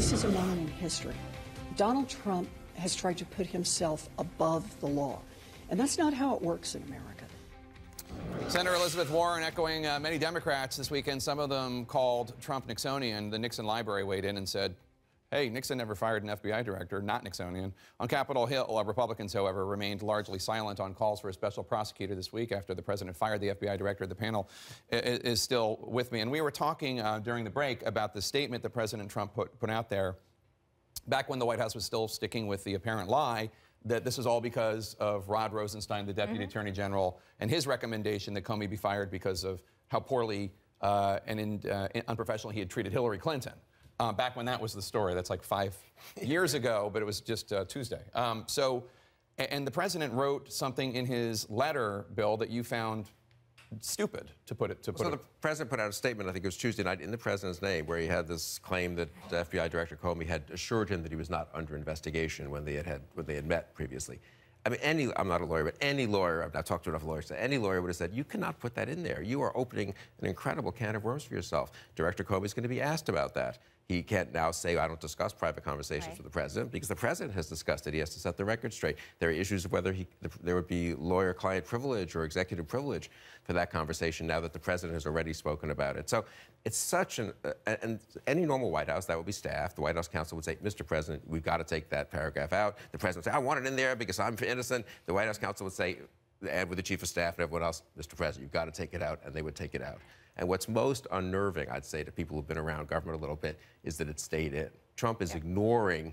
This is a moment in history. Donald Trump has tried to put himself above the law, and that's not how it works in America. Senator Elizabeth Warren echoing many Democrats this weekend. Some of them called Trump Nixonian. The Nixon Library weighed in and said, hey, Nixon never fired an FBI director, not Nixonian. On Capitol Hill, Republicans, however, remained largely silent on calls for a special prosecutor this week after the president fired the FBI director. The panel is still with me. And we were talking during the break about the statement that President Trump put out there back when the White House was still sticking with the apparent lie that this is all because of Rod Rosenstein, the Deputy Attorney General, and his recommendation that Comey be fired because of how poorly and unprofessionally he had treated Hillary Clinton. Back when that was the story. That's like 5 years ago, but it was just Tuesday. And the president wrote something in his letter, Bill, that you found stupid, to put it. The president put out a statement, I think it was Tuesday night, in the president's name, where he had this claim that FBI Director Comey had assured him that he was not under investigation when they had met previously. I mean, I'm not a lawyer, but any lawyer, I've talked to enough lawyers, any lawyer would have said, you cannot put that in there. You are opening an incredible can of worms for yourself. Director Comey is going to be asked about that. He can't now say, I don't discuss private conversations with the president, because the president has discussed it. He has to set the record straight. There are issues of whether there would be lawyer-client privilege or executive privilege for that conversation now that the president has already spoken about it. So it's such an, and any normal White House, that would be staff. The White House counsel would say, Mr. President, we've got to take that paragraph out. The president would say, I want it in there because I'm innocent. The White House counsel would say, and with the chief of staff and everyone else, Mr. President, you've got to take it out, and they would take it out. And what's most unnerving, I'd say, to people who've been around government a little bit, is that it stayed in. Trump is ignoring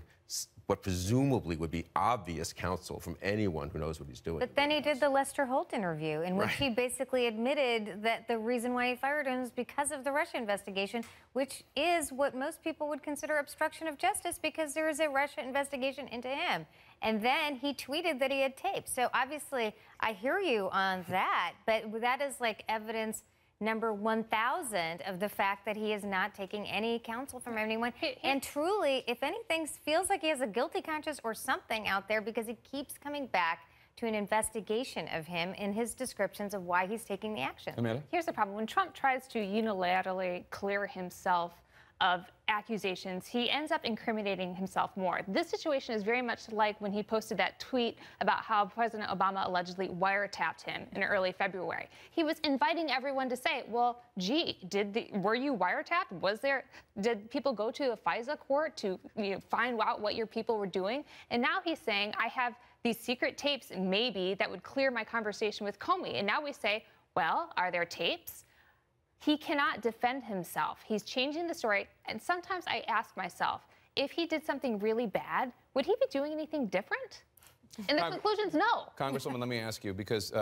what presumably would be obvious counsel from anyone who knows what he's doing. But then he did the Lester Holt interview, in which he basically admitted that the reason why he fired him is because of the Russia investigation, which is what most people would consider obstruction of justice, because there is a Russia investigation into him. And then he tweeted that he had tapes. So obviously, I hear you on that, but that is like evidence number 1,000 of the fact that he is not taking any counsel from anyone. And truly, if anything, feels like he has a guilty conscience or something out there, because he keeps coming back to an investigation of him in his descriptions of why he's taking the action. Amanda? Here's the problem. When Trump tries to unilaterally clear himself of accusations, he ends up incriminating himself more. This situation is very much like when he posted that tweet about how President Obama allegedly wiretapped him in early February. He was inviting everyone to say, well, gee, were you wiretapped? Did people go to a FISA court to find out what your people were doing? And now he's saying, I have these secret tapes, maybe, that would clear my conversation with Comey. And now we say, well, are there tapes? He cannot defend himself. He's changing the story. And sometimes I ask myself, if he did something really bad, would he be doing anything different? And the conclusion is no. Congresswoman, let me ask you, because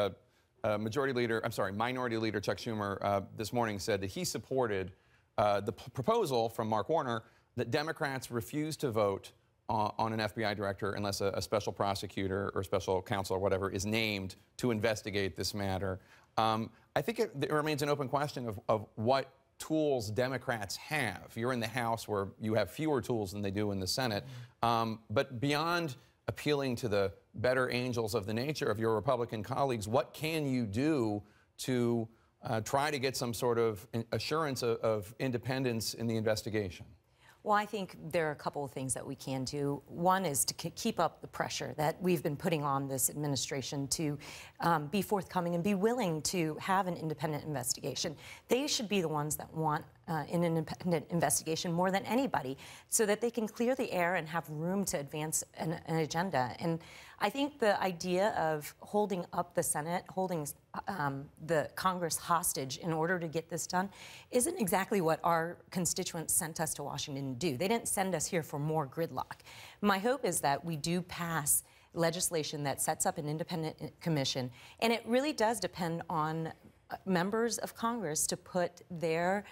Minority Leader Chuck Schumer this morning said that he supported the proposal from Mark Warner that Democrats refuse to vote on an FBI director unless a special prosecutor or special counsel or whatever is named to investigate this matter. I think it remains an open question of what tools Democrats have. You're in the House, where you have fewer tools than they do in the Senate. But beyond appealing to the better angels of the nature of your Republican colleagues, what can you do to try to get some sort of assurance of independence in the investigation? Well, I think there are a couple of things that we can do. One is to keep up the pressure that we've been putting on this administration to be forthcoming and be willing to have an independent investigation. They should be the ones that want an independent investigation more than anybody, so that they can clear the air and have room to advance an agenda. And I think the idea of holding up the Senate, holding the Congress hostage in order to get this done, isn't exactly what our constituents sent us to Washington to do. They didn't send us here for more gridlock. My hope is that we do pass legislation that sets up an independent commission, and it really does depend on members of Congress to put their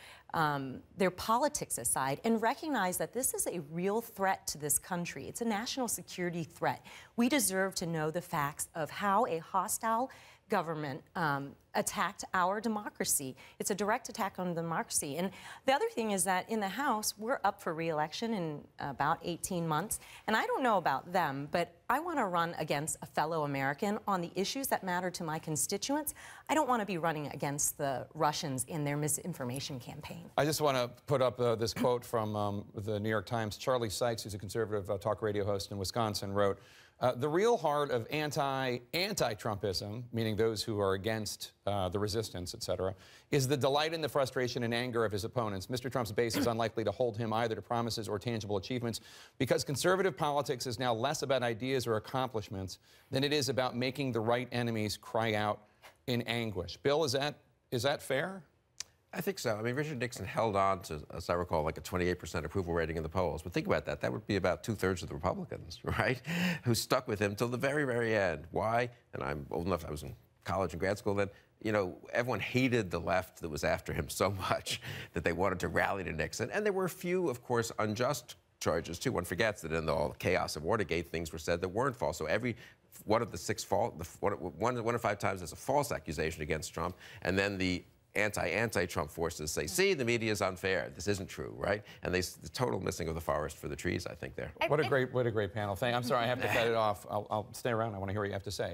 politics aside and recognize that this is a real threat to this country. It's a national security threat. We deserve to know the facts of how a hostile government attacked our democracy. It's a direct attack on democracy. And the other thing is that in the House, we're up for re-election in about 18 months. And I don't know about them, but I want to run against a fellow American on the issues that matter to my constituents. I don't want to be running against the Russians in their misinformation campaign. I just want to put up this quote from the New York Times. Charlie Sykes, who's a conservative talk radio host in Wisconsin, wrote, the real heart of anti-Trumpism, meaning those who are against the resistance, et cetera, is the delight in the frustration and anger of his opponents. Mr. Trump's base is unlikely to hold him either to promises or tangible achievements because conservative politics is now less about ideas or accomplishments than it is about making the right enemies cry out in anguish. Bill, is that fair? I think so. I mean, Richard Nixon held on to, as I recall, like a 28% approval rating in the polls. But think about that. That would be about 2/3 of the Republicans, right, who stuck with him till the very, very end. Why? And I'm old enough, I was in college and grad school then. You know, everyone hated the left that was after him so much that they wanted to rally to Nixon. And there were a few, of course, unjust charges, too. One forgets that in all the chaos of Watergate, things were said that weren't false. So every one of the six one of 5 times there's a false accusation against Trump. And then the anti-Trump forces say, see, the media is unfair. This isn't true, right? And the total missing of the forest for the trees, I think, there. What a great panel. I'm sorry, I have to cut it off. I'll stay around. I want to hear what you have to say.